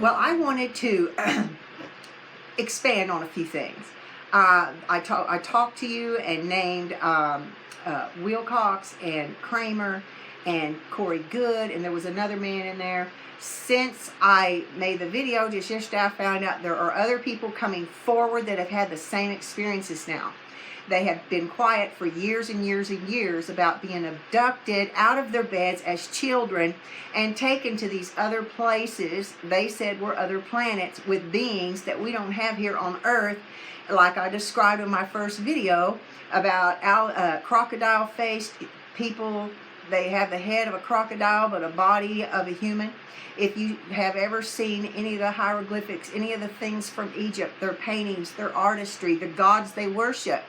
Well, I wanted to expand on a few things. I talked to you and named Wilcox and Kramer and Corey Good, and there was another man in there. Since I made the video just yesterday, I found out there are other people coming forward that have had the same experiences now. They have been quiet for years and years and years about being abducted out of their beds as children and taken to these other places they said were other planets with beings that we don't have here on Earth, like I described in my first video about crocodile-faced people. They have the head of a crocodile but a body of a human. If you have ever seen any of the hieroglyphics, any of the things from Egypt, their paintings, their artistry, the gods they worshipped,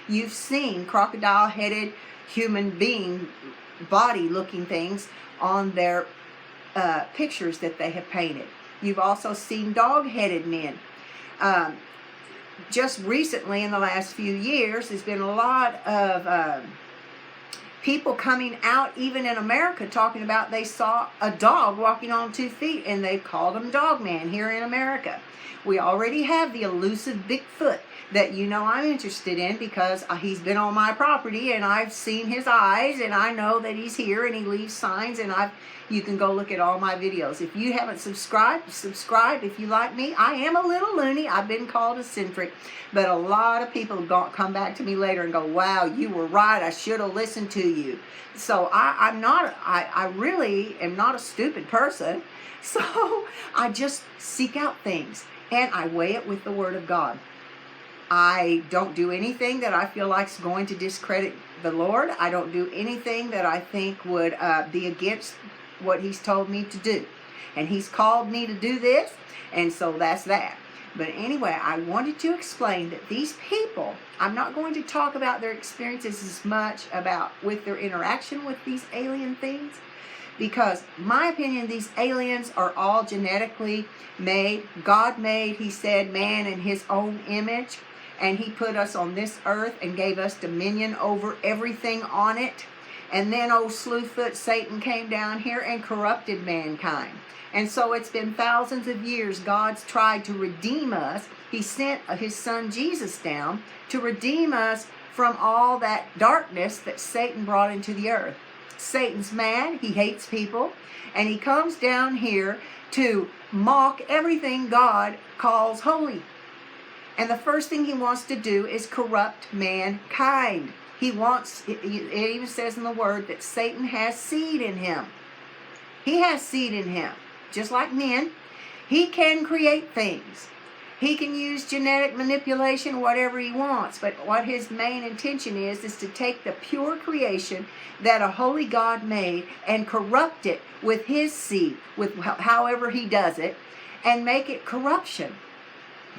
you've seen crocodile-headed human being body-looking things on their pictures that they have painted. You've also seen dog-headed men. Just recently, in the last few years, there's been a lot of people coming out, even in America, talking about they saw a dog walking on 2 feet, and they called him Dogman here in America. We already have the elusive Bigfoot that you know I'm interested in because he's been on my property and I've seen his eyes and I know that he's here and he leaves signs, and you can go look at all my videos. If you haven't subscribed, subscribe. If you like me, I am a little loony. I've been called eccentric, but a lot of people come back to me later and go, wow, you were right. I should have listened to you. So I really am not a stupid person. So I just seek out things and I weigh it with the Word of God. I don't do anything that I feel like is going to discredit the Lord. I don't do anything that I think would be against what He's told me to do. And He's called me to do this, and so that's that. But anyway, I wanted to explain that these people, I'm not going to talk about their experiences as much with their interaction with these alien things, because my opinion, these aliens are all genetically made. God made, He said, man in His own image. And He put us on this earth and gave us dominion over everything on it. And then old Slewfoot Satan came down here and corrupted mankind. And so it's been thousands of years God's tried to redeem us. He sent His Son Jesus down to redeem us from all that darkness that Satan brought into the earth. Satan's mad. He hates people. And he comes down here to mock everything God calls holy. And the first thing he wants to do is corrupt mankind. It even says in the Word that Satan has seed in him. He has seed in him. Just like men, he can create things. He can use genetic manipulation, whatever he wants. But what his main intention is to take the pure creation that a holy God made and corrupt it with his seed, with however he does it, and make it corruption.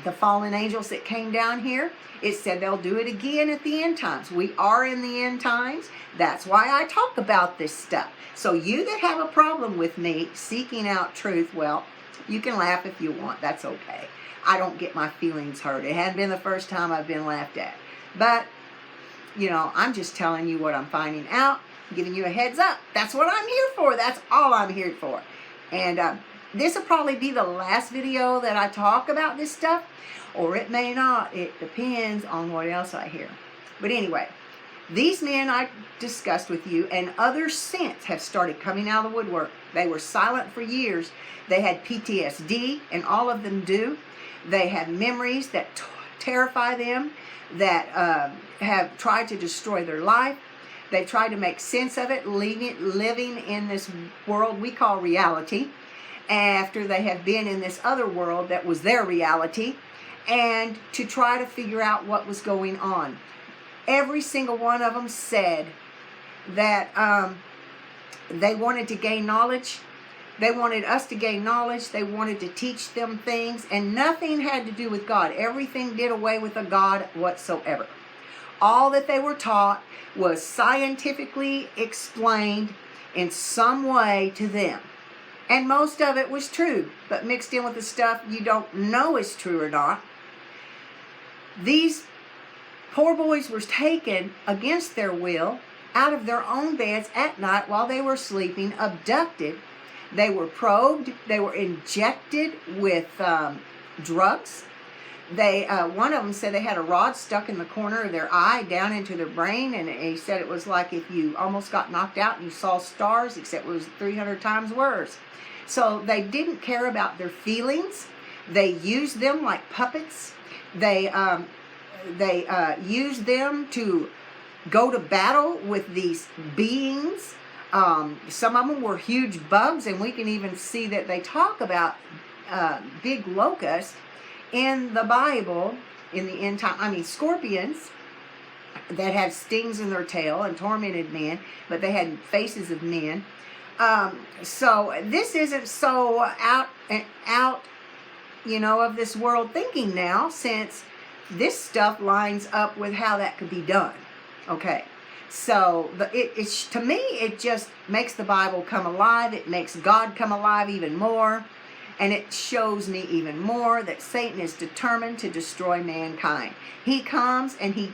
The fallen angels that came down here, it said they'll do it again at the end times. We are in the end times. That's why I talk about this stuff. So you that have a problem with me seeking out truth, well, you can laugh if you want. That's okay. I don't get my feelings hurt. It hadn't been the first time I've been laughed at. But, I'm just telling you what I'm finding out, giving you a heads up. That's what I'm here for. That's all I'm here for. And this will probably be the last video that I talk about this stuff, or it may not. It depends on what else I hear. But anyway, these men I discussed with you and others since have started coming out of the woodwork. They were silent for years. They had PTSD, and all of them do. They have memories that terrify them, that have tried to destroy their life. They've tried to make sense of it, living in this world we call reality, after they have been in this other world that was their reality, and to try to figure out what was going on. Every single one of them said that they wanted to gain knowledge. They wanted us to gain knowledge. They wanted to teach them things, and nothing had to do with God. Everything did away with a God whatsoever. All that they were taught was scientifically explained in some way to them. And most of it was true, but mixed in with the stuff you don't know is true or not. These poor boys were taken against their will out of their own beds at night while they were sleeping, abducted, They were probed. They were injected with drugs. They one of them said they had a rod stuck in the corner of their eye down into their brain, and he said it was like if you almost got knocked out and you saw stars, except it was 300 times worse. So they didn't care about their feelings. They used them like puppets. They used them to go to battle with these beings. Some of them were huge bugs, and we can even see that they talk about big locusts in the Bible in the end time. I mean, scorpions that had stings in their tail and tormented men, but they had faces of men. So this isn't so out, of this world thinking now, since this stuff lines up with how that could be done. Okay. So it's to me, it just makes the Bible come alive. It makes God come alive even more. And it shows me even more that Satan is determined to destroy mankind. He comes and he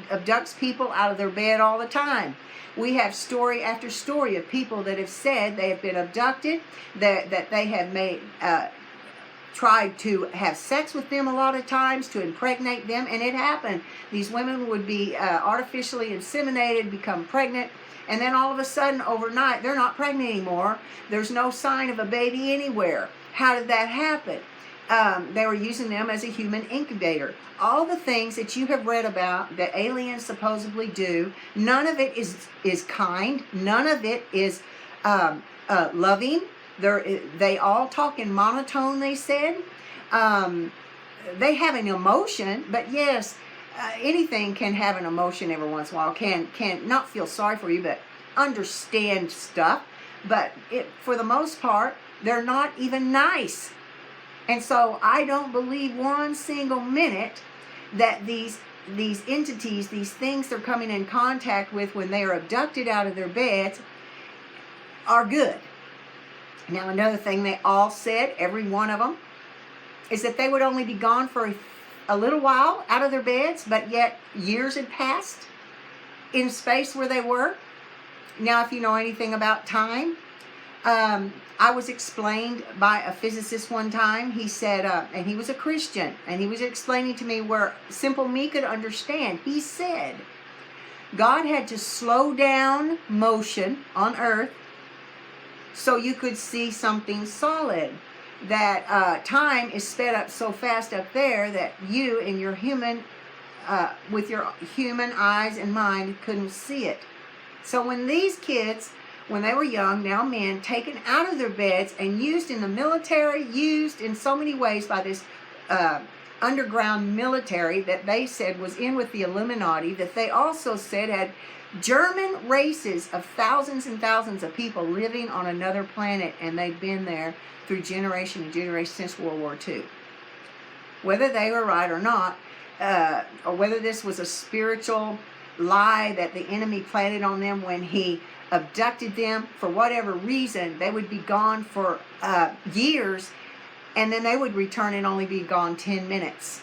abducts people out of their bed all the time. We have story after story of people that have said they have been abducted, that they have made tried to have sex with them a lot of times to impregnate them, and it happened. These women would be artificially inseminated, become pregnant, and then all of a sudden, overnight, they're not pregnant anymore. There's no sign of a baby anywhere. How did that happen? They were using them as a human incubator. All the things that you have read about that aliens supposedly do, none of it is kind. None of it is loving. They all talk in monotone, they said. They have an emotion, but yes, anything can have an emotion every once in a while. Can not feel sorry for you, but understand stuff. But for the most part, they're not even nice. And so I don't believe one single minute that these entities, these things they're coming in contact with when they are abducted out of their beds, are good. Now, another thing they all said, every one of them, is that they would only be gone for a little while out of their beds, but yet years had passed in space where they were. Now, if you know anything about time, I was explained by a physicist one time. He said, and he was a Christian, and he was explaining to me where simple me could understand. He said, God had to slow down motion on Earth so you could see something solid. That time is sped up so fast up there that you in your human, with your human eyes and mind, couldn't see it. So when these kids, when they were young, now men, taken out of their beds and used in the military, used in so many ways by this underground military that they said was in with the Illuminati, that they also said had German races of thousands and thousands of people living on another planet, and they'd been there through generation and generation since World War II. Whether they were right or not, or whether this was a spiritual lie that the enemy planted on them when he abducted them, for whatever reason, they would be gone for years, and then they would return and only be gone 10 minutes.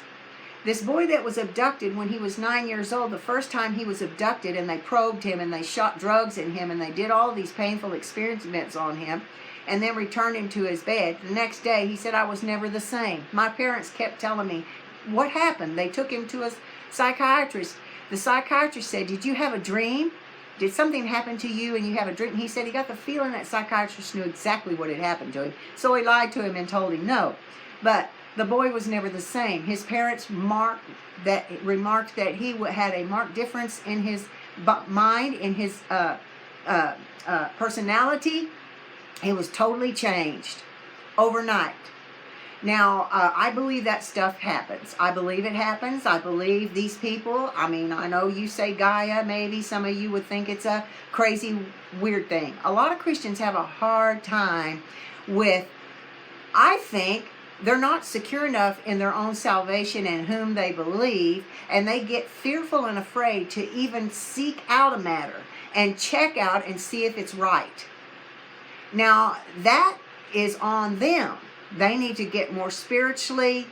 This boy that was abducted when he was 9 years old, the first time he was abducted, and they probed him and they shot drugs in him and they did all these painful experiments on him and then returned him to his bed. The next day he said, I was never the same. My parents kept telling me, what happened? They took him to a psychiatrist. The psychiatrist said, did you have a dream? Did something happen to you and you have a dream? He said he got the feeling that psychiatrist knew exactly what had happened to him. So he lied to him and told him no. But the boy was never the same. His parents remarked that he had a marked difference in his mind, in his personality. He was totally changed overnight. Now, I believe that stuff happens. I believe it happens. I believe these people, I mean, I know you say Gaia, maybe some of you would think it's a crazy, weird thing. A lot of Christians have a hard time with, I think, they're not secure enough in their own salvation and whom they believe, and they get fearful and afraid to even seek out a matter and check out and see if it's right. Now, that is on them. They need to get more spiritually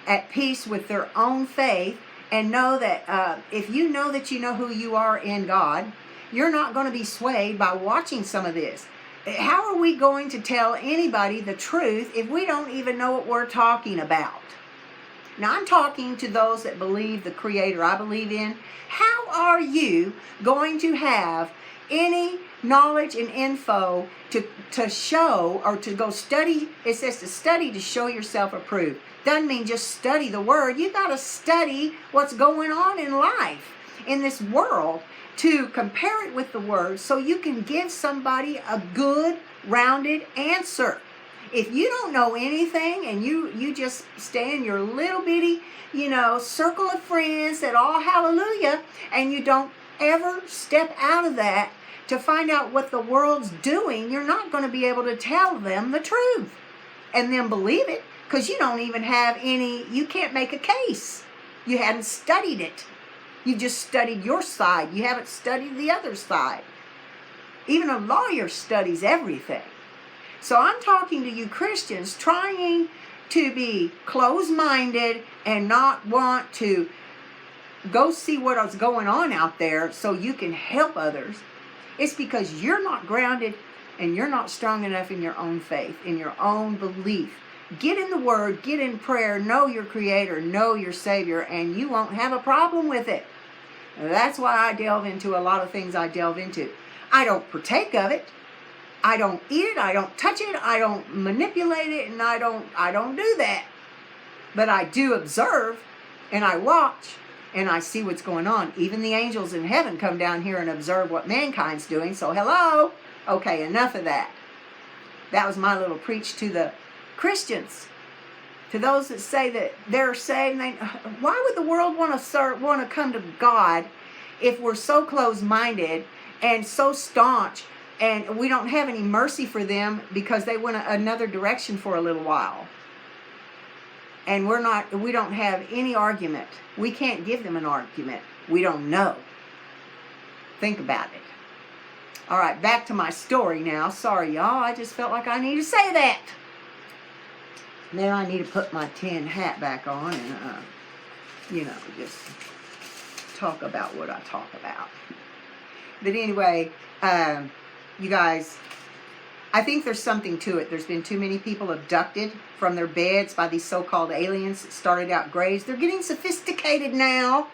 at peace with their own faith and know that if you know that you know who you are in God, you're not going to be swayed by watching some of this. How are we going to tell anybody the truth if we don't even know what we're talking about? Now, I'm talking to those that believe the Creator I believe in. How are you going to have any knowledge and info to show or to go study? It says to study to show yourself approved. Doesn't mean just study the Word. You got to study what's going on in life, in this world, to compare it with the Word so you can give somebody a good, rounded answer. If you don't know anything and you just stay in your little bitty, circle of friends that all hallelujah, and you don't ever step out of that to find out what the world's doing, you're not going to be able to tell them the truth and then believe it, because you don't even have you can't make a case. You hadn't studied it. You just studied your side. You haven't studied the other side. Even a lawyer studies everything. So I'm talking to you Christians trying to be closed-minded and not want to go see what is going on out there so you can help others. It's because you're not grounded and you're not strong enough in your own faith, in your own belief. Get in the Word, get in prayer, know your Creator, know your Savior, and you won't have a problem with it. That's why I delve into a lot of things I delve into. I don't partake of it. I don't eat it, I don't touch it, I don't manipulate it, and I don't do that. But I do observe, and I watch, and I see what's going on. Even the angels in heaven come down here and observe what mankind's doing, so hello? Okay, enough of that. That was my little preach to the Christians. To those that say that they're saved, why would the world want to come to God if we're so closed-minded and so staunch, and we don't have any mercy for them because they went another direction for a little while? And we don't have any argument. We can't give them an argument. We don't know. Think about it. All right, back to my story now. Sorry, y'all. I just felt like I need to say that. Now I need to put my tin hat back on and, just talk about what I talk about. But anyway, you guys, I think there's something to it. There's been too many people abducted from their beds by these so-called aliens that started out grays. They're getting sophisticated now.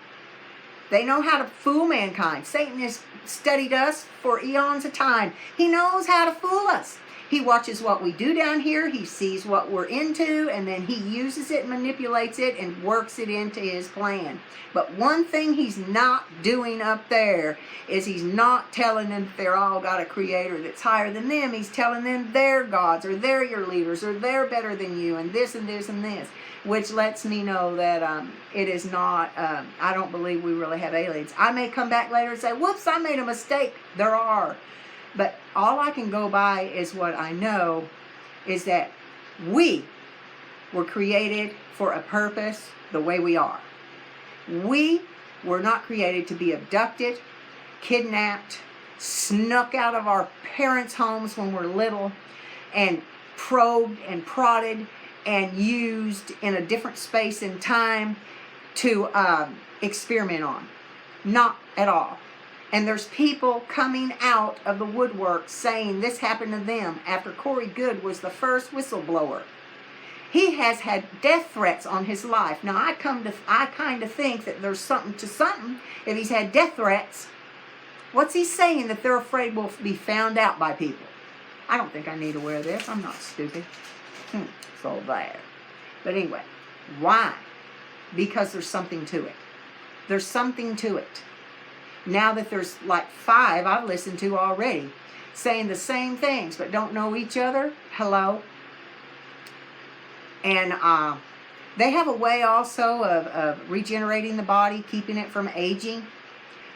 They know how to fool mankind. Satan has studied us for eons of time. He knows how to fool us. He watches what we do down here. He sees what we're into, and then he uses it, manipulates it, and works it into his plan. But one thing he's not doing up there is he's not telling them they're all got a Creator that's higher than them. He's telling them they're gods, or they're your leaders, or they're better than you, and this and this and this, which lets me know that it is not, I don't believe we really have aliens. I may come back later and say, whoops, I made a mistake. There are. But all I can go by is what I know is that we were created for a purpose the way we are. We were not created to be abducted, kidnapped, snuck out of our parents' homes when we're little, and probed and prodded and used in a different space and time to experiment on. Not at all. And there's people coming out of the woodwork saying this happened to them after Corey Goode was the first whistleblower. He has had death threats on his life. Now, I kind of think that there's something to something. If he's had death threats, what's he saying that they're afraid will be found out by people? I don't think I need to wear this. I'm not stupid. So there. But anyway, why? Because there's something to it. There's something to it. Now that there's like 5 I've listened to already saying the same things but don't know each other. Hello. And they have a way also of regenerating the body, keeping it from aging.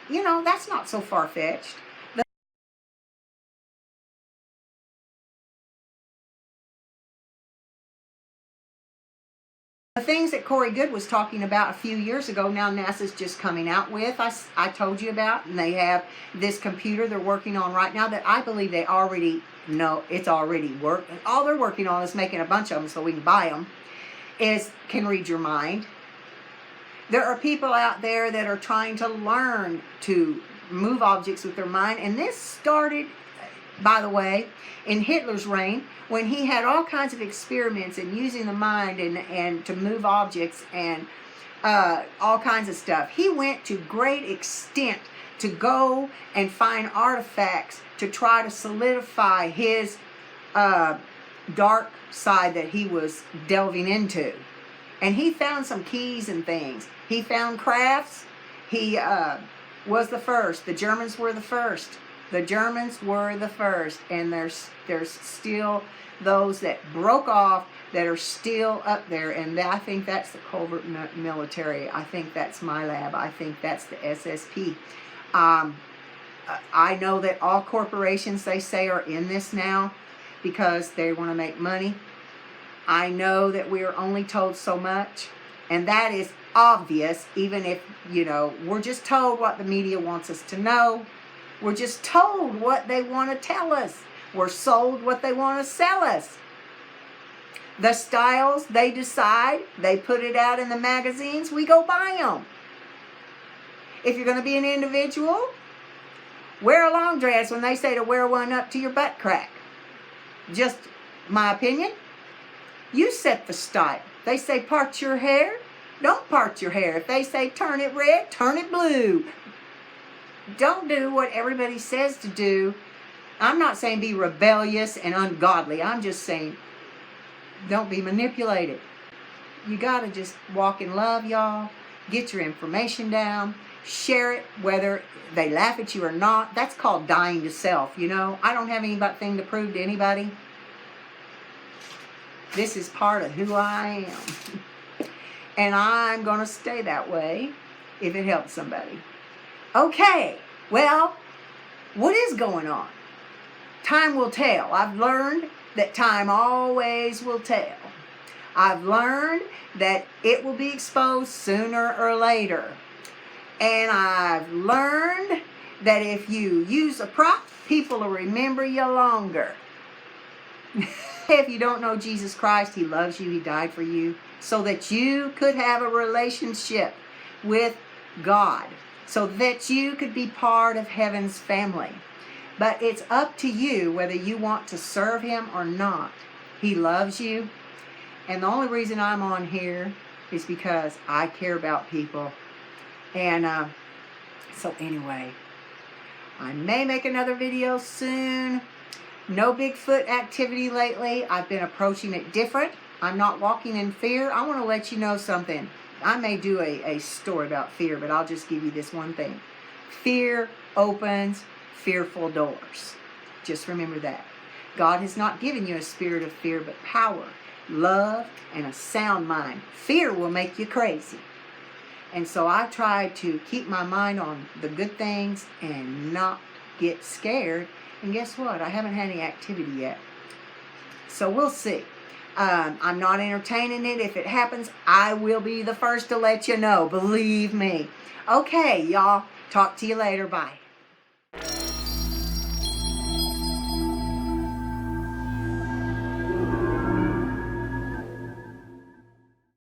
That's not so far-fetched. The things that Corey Goode was talking about a few years ago, now NASA's just coming out with, I told you about, and they have this computer they're working on right now that I believe they already know it's already worked. All they're working on is making a bunch of them so we can buy them, can read your mind. There are people out there that are trying to learn to move objects with their mind, and this started by the way, in Hitler's reign, when he had all kinds of experiments in using the mind and to move objects and all kinds of stuff. He went to great extent to go and find artifacts to try to solidify his dark side that he was delving into. And he found some keys and things. He found crafts. He was the first. The Germans were the first. The Germans were the first. And there's still those that broke off that are still up there. And I think that's the covert military. I think that's my lab. I think that's the SSP. I know that all corporations, they say, are in this now because they want to make money. I know that we are only told so much, and that is obvious, even if, you know, we're just told what the media wants us to know. We're just told what they want to tell us. We're sold what they want to sell us. The styles, they decide, they put it out in the magazines, we go buy them. If you're going to be an individual, wear a long dress when they say to wear one up to your butt crack. Just my opinion. You set the style. They say part your hair, don't part your hair. If they say turn it red, turn it blue. Don't do what everybody says to do. I'm not saying be rebellious and ungodly. I'm just saying don't be manipulated. You got to just walk in love, y'all. Get your information down. Share it, whether they laugh at you or not. That's called dying to self, you know. I don't have anything to prove to anybody. This is part of who I am. And I'm going to stay that way if it helps somebody. Okay, well, what is going on? Time will tell. I've learned that time always will tell. I've learned that it will be exposed sooner or later. And I've learned that if you use a prop, people will remember you longer. If you don't know Jesus Christ, He loves you. He died for you so that you could have a relationship with God, so that you could be part of heaven's family. But it's up to you whether you want to serve Him or not. He loves you. And the only reason I'm on here is because I care about people. And so anyway, I may make another video soon. No Bigfoot activity lately. I've been approaching it different. I'm not walking in fear. I want to let you know something. I may do a story about fear, but I'll just give you this one thing. Fear opens fearful doors. Just remember that. God has not given you a spirit of fear, but power, love, and a sound mind. Fear will make you crazy. And so I try to keep my mind on the good things and not get scared. And guess what? I haven't had any activity yet. So we'll see. I'm not entertaining it. If it happens, I will be the first to let you know. Believe me. Okay, y'all. Talk to you later. Bye.